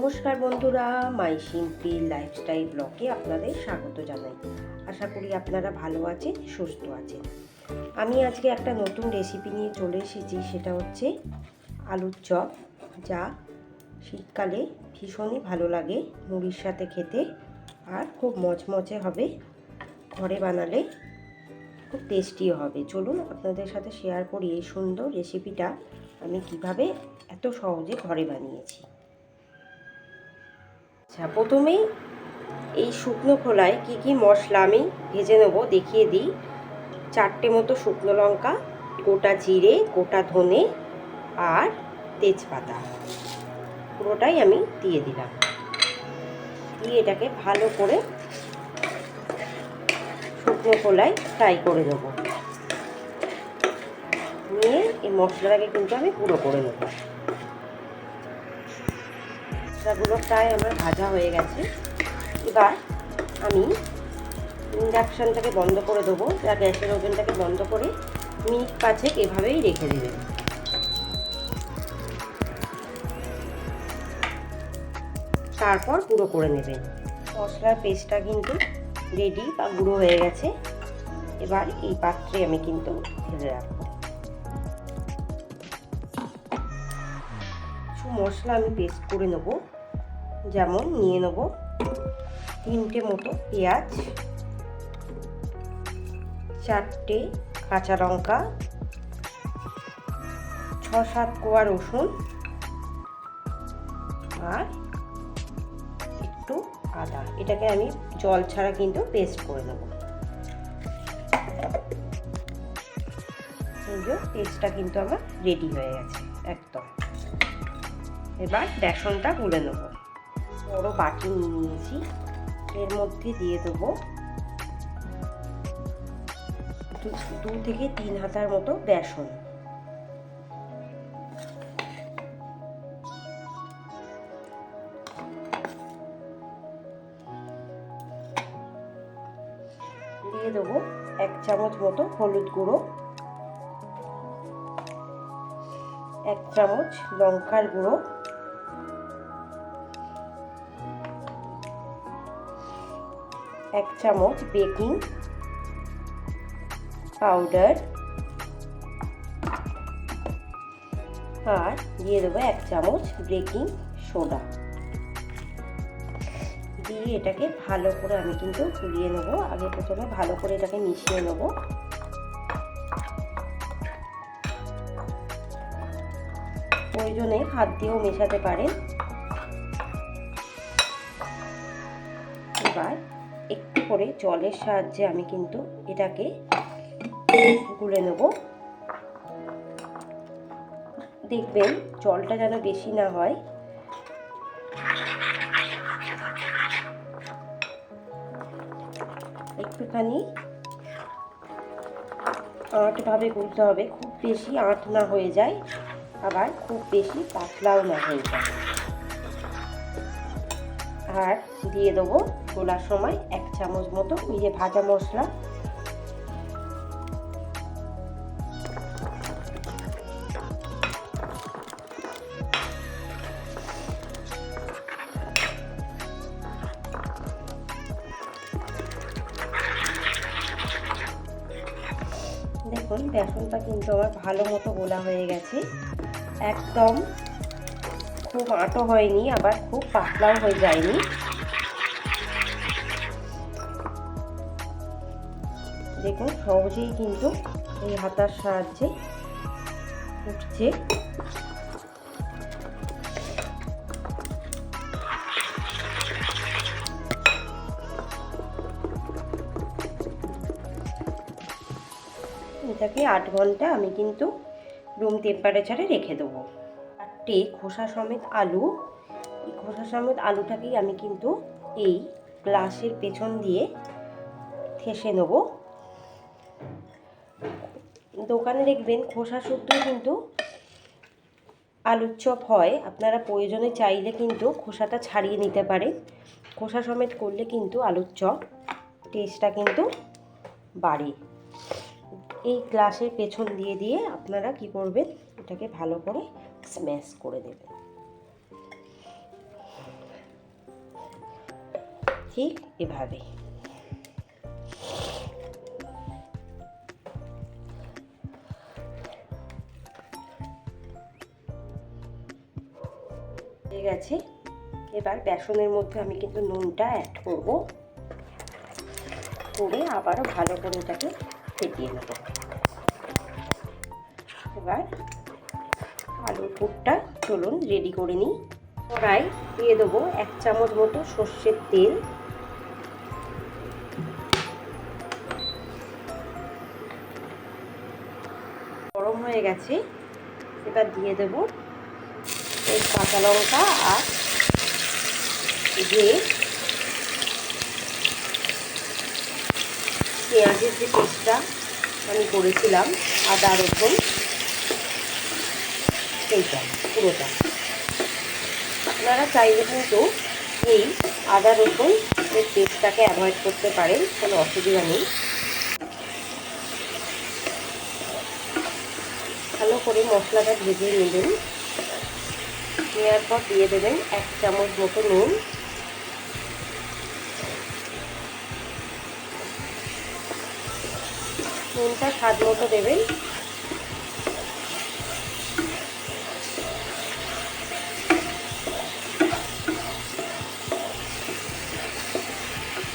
নমস্কার বন্ধুরা, মাই simple lifestyle ব্লগে আপনাদের স্বাগত জানাই। আশা করি আপনারা ভালো আছেন, সুস্থ আছেন। আমি আজকে একটা নতুন রেসিপি নিয়ে চলে এসেছি, সেটা হচ্ছে আলুর চপ, যা শীতকালে ভীষণই ভালো লাগে মুড়ির সাথে খেতে, আর খুব মচমচে হবে। ঘরে বানালে খুব টেস্টিও হবে। চলুন আপনাদের সাথে শেয়ার করি এই সুন্দর রেসিপিটা আমি কিভাবে এত সহজে ঘরে বানিয়েছি। আচ্ছা, প্রথমেই এই শুকনো খোলায় কি কি মশলা আমি ভেজে নেব দেখিয়ে দিই। 4টে মতো শুকনো লঙ্কা, গোটা জিরে, গোটা ধনে আর তেজপাতা পুরোটাই আমি দিয়ে দিলাম। দিয়ে এটাকে ভালো করে শুকনো খোলায় ফ্রাই করে নেব। নিয়ে এই মশলাটাকে কিন্তু আমি গুঁড়ো করে নেব। মশলাগুলো প্রায় আমার ভাজা হয়ে গেছে। এবার আমি ইন্ডাকশানটাকে বন্ধ করে দেবো, যা গ্যাসের ওভেনটাকে বন্ধ করে মিনিট 5 এভাবেই রেখে দেবেন। তারপর গুঁড়ো করে নেবেন। মশলার পেস্টটা কিন্তু রেডি বা গুঁড়ো হয়ে গেছে। এবার এই পাত্রে আমি কিন্তু ঢেলে রাখবো। কিছু মশলা আমি পেস্ট করে নেব, যেমন নিয়ে নেব 3টে মতো পেঁয়াজ, 4টে কাঁচা লঙ্কা, 6-7 কোয়া রসুন আর একটু আদা। এটাকে আমি জল ছাড়া কিন্তু পেস্ট করে নেব। এই যে পেস্টটা কিন্তু আমার রেডি হয়ে গেছে একদম। এবার বেসনটা গুলে নেব। বড় বাটি নিয়ে নিয়েছি, এর মধ্যে দিয়ে দেবো 2 থেকে 3 হাতার মতো বেসন। দিয়ে দেবো 1 চামচ মতো হলুদ গুঁড়ো, 1 চামচ লঙ্কার গুঁড়ো, 1 চামচ বেকিং পাউডার, আর দিয়ে দেবো 1 চামচ বেকিং সোডা। দিয়ে এটাকে ভালো করে আমি কিন্তু গুলিয়ে নেবো। আগে প্রথমে ভালো করে এটাকে মিশিয়ে নেবো। প্রয়োজনে হাত দিয়েও মেশাতে পারেন। এবার একটু করে জলের সাহায্যে আমি কিন্তু এটাকে গুলে নেব। দেখবেন জলটা যেন বেশি না হয়। একটুখানি আঁটভাবে গুলতে হবে, খুব বেশি আঁট না হয়ে যায়, আবার খুব বেশি পাতলাও না হয়ে যায়। আর দিয়ে দেবো গোলার সময় 1 চামচ মতো ভাজা মশলা। দেখুন বেসনটা কিন্তু আমার ভালো মতো গোলা হয়ে গেছে। একদম খুব আঁটো হয়নি, আবার খুব পাতলাও হয়ে যায়নি। দেখুন সহজেই কিন্তু এই হাতার সাহায্যে উঠছে। এটাকে 8 ঘন্টা আমি কিন্তু রুম টেম্পারেচারে রেখে দেবো। 4টে খোসা সমেত আলু, এই খোসা সমেত আলুটাকেই আমি কিন্তু এই গ্লাসের পেছন দিয়ে ঠেসে নেব। দোকানে দেখবেন খোসা শুদ্ধ কিন্তু আলুর চপ হয়। আপনারা প্রয়োজনে চাইলে কিন্তু খোসাটা ছাড়িয়ে নিতে পারেন। খোসা সমেত করলে কিন্তু আলুর চপ টেস্টটা কিন্তু বাড়ে। এই গ্লাসের পেছন দিয়ে দিয়ে আপনারা কি করবেন, এটাকে ভালো করে স্ম্যাশ করে দেবেন। ঠিক এভাবে। হয়ে গেছে। এবার বেসনের মধ্যে আমি কিন্তু নুনটা অ্যাড করব, করে আবারও ভালো করে এটাকে ফেটিয়ে নেব। এবার আলুর পুরটা চলুন রেডি করে নিই। কড়াই দিয়ে দেবো 1 চামচ মতো সর্ষের তেল, গরম হয়ে গেছে। এবার দিয়ে দেব এই কাঁচা লঙ্কা আর যে পেঁয়াজের যে পেস্টটা আমি করেছিলাম আদা রসুন, সেইটা পুরোটা। আপনারা চাইলে কিন্তু এই আদা রসুন এর পেস্টটাকে অ্যাভয়েড করতে পারেন, কোনো অসুবিধা নেই। ভালো করে মশলাটা ভেজে নেবেন। নেওয়ার পর দিয়ে দেবেন 1 চামচ মতো নুন, নুনটা স্বাদ মতো দেবেন।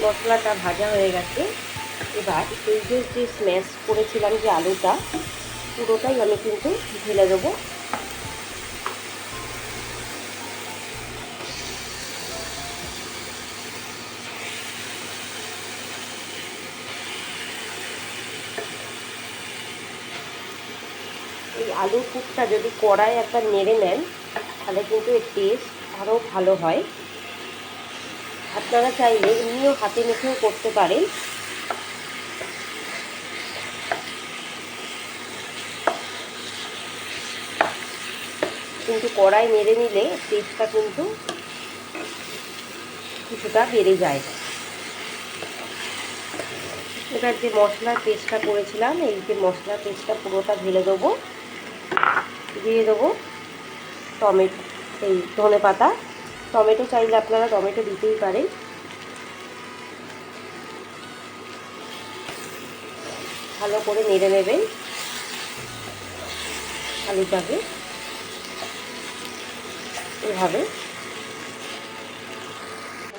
মশলাটা ভাজা হয়ে গেছে। এবার এই যে স্ম্যাশ করেছিলাম যে আলুটা, পুরোটাই আমি কিন্তু ঢেলে দেবো। এই আলুর পুরটা যদি কড়ায় একবার নেড়ে নেন তাহলে কিন্তু এর টেস্ট আরও ভালো হয়। আপনারা চাইলে এমনিও হাতে মেখেও করতে পারেন। কিন্তু কড়াই নেড়ে নিলে টেস্টটা কিন্তু কিছুটা বেড়ে যায়। এবার যে মশলার পেস্টটা করেছিলাম, এই যে মশলার পেস্টটা পুরোটা ঢেলে দেবো। দিয়ে দেবো টমেটো, এই ধনেপাতা। টমেটো চাইলে আপনারা টমেটো দিতেই পারেন। ভালো করে নেড়ে নেবেন আলুটাকে এভাবে।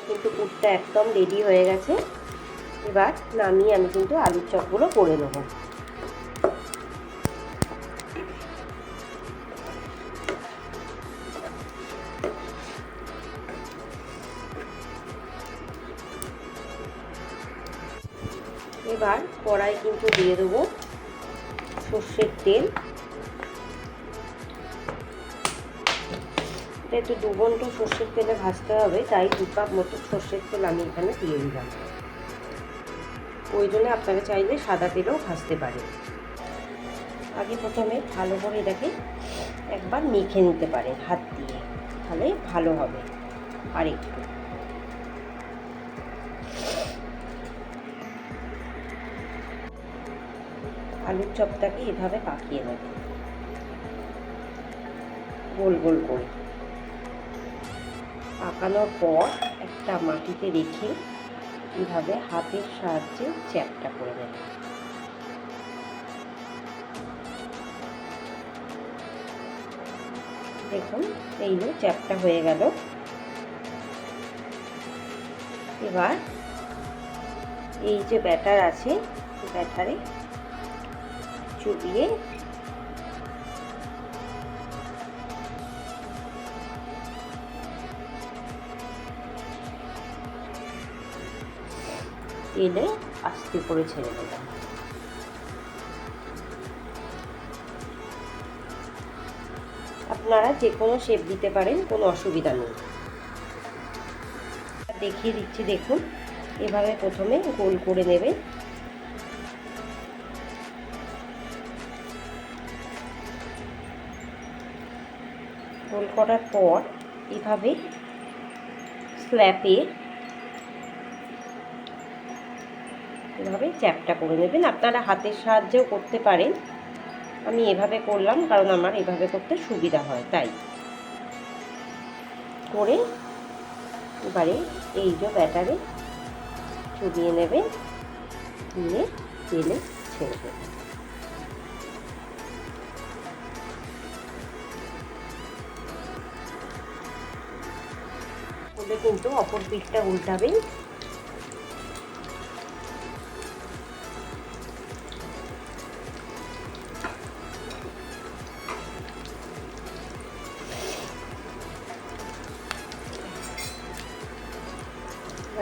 কিন্তু পুরটা একদম রেডি হয়ে গেছে। এবার নামিয়ে আমি কিন্তু আলুর চপগুলো করে নেব। এবার কড়াই কিন্তু দিয়ে দেবো সর্ষের তেল। এটা একটু 2 ঘন্টা সর্ষের তেলে ভাজতে হবে, তাই 2 কাপ মতো সর্ষের তেল আমি এখানে দিয়ে দিলাম। ওই জন্য আপনারা চাইলে সাদা তেলেও ভাজতে পারেন। আগে প্রথমে ভালো করে এটাকে একবার মেখে নিতে পারেন হাত দিয়ে, তাহলে ভালো হবে। আর একটু আলুর চপটাকে এভাবে পাকিয়ে নেবেন গোল গোল করে। পাকানোর পর একটা মাটিতে রেখে এভাবে হাতের সাহায্যে চ্যাপটা করে নেবেন। দেখুন এইগুলো চ্যাপটা হয়ে গেল। এবার এই যে ব্যাটার আছে, ব্যাটারে চুবিয়ে তেলে আস্তে করে ছেড়ে দেবেন। আপনারা যে কোনো শেপ দিতে পারেন, কোনো অসুবিধা নেই। দেখিয়ে দিচ্ছি, দেখুন এভাবে প্রথমে গোল করে নেবেন। গোল করার পর এভাবে স্ল্যাপে এভাবে চ্যাপটা করে নেবেন। আপনারা হাতের সাহায্যেও করতে পারেন, আমি এভাবে করলাম কারণ আমার এভাবে করতে সুবিধা হয় তাই করে। এবারে এই যে ব্যাটারে চুবিয়ে নেবেন, নিয়ে তেলে ছেড়ে দেবেন। কিন্তু অপর পিঠটা উল্টাবেন।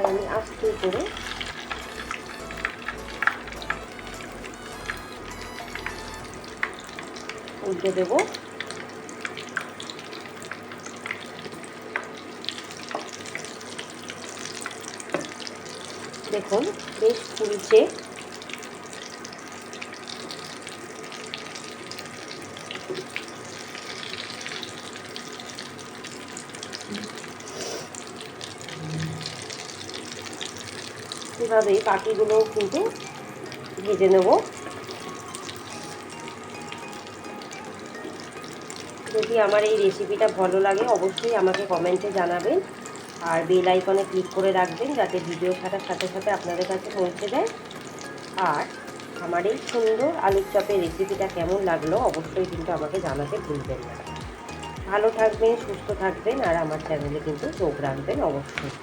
আমি আস্তে করে উল্টে দেবো। দেখুন বেশ ফুলছে। এভাবে বাকিগুলো কিন্তু ভেজে নেব। যদি আমার এই রেসিপিটা ভালো লাগে অবশ্যই আমাকে কমেন্টে জানাবেন, আর বেল আইকনে ক্লিক করে রাখবেন যাতে ভিডিও ছাড়ার সাথে সাথে আপনাদের কাছে পৌঁছে যায়। আর আমার এই সুন্দর আলুর চপের রেসিপিটা কেমন লাগলো অবশ্যই কিন্তু আমাকে জানাতে ভুলবেন না। ভালো থাকবেন, সুস্থ থাকবেন, আর আমার চ্যানেলে কিন্তু চোখ রাখবেন অবশ্যই।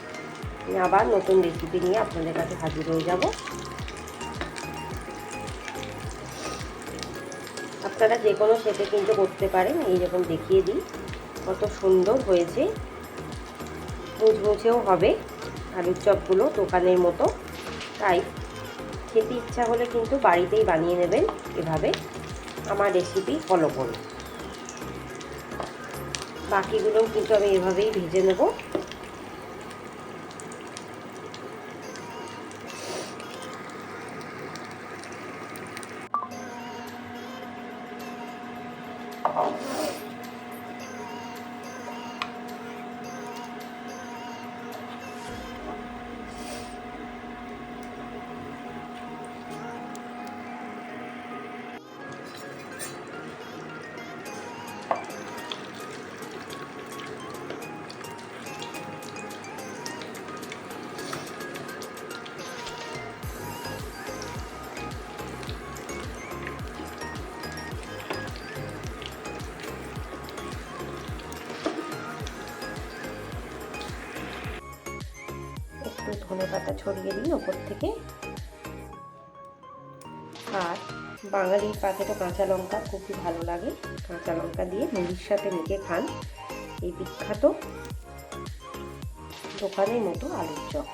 আমি আবার নতুন রেসিপি নিয়ে আপনাদের কাছে হাজির হয়ে যাব। আপনারা যে কোনো শেপে কিন্তু করতে পারেন। এই যখন দেখিয়ে দিই কত সুন্দর হয়েছে, মুচমুচেও হবে আলুর চপগুলো দোকানের মতো। তাই খেতে ইচ্ছা হলে কিন্তু বাড়িতেই বানিয়ে নেবেন এভাবে আমার রেসিপি ফলো করে। বাকিগুলোও কিন্তু আমি এভাবেই ভেজে নেব। একটু ধনেপাতা ছড়িয়ে দিই ওপর থেকে। আর বাঙালির পাতে তো কাঁচা লঙ্কা খুবই ভালো লাগে, কাঁচা লঙ্কা দিয়ে মুড়ির সাথে মেখে খান এই বিখ্যাত দোকানের মতো আলুর চপ।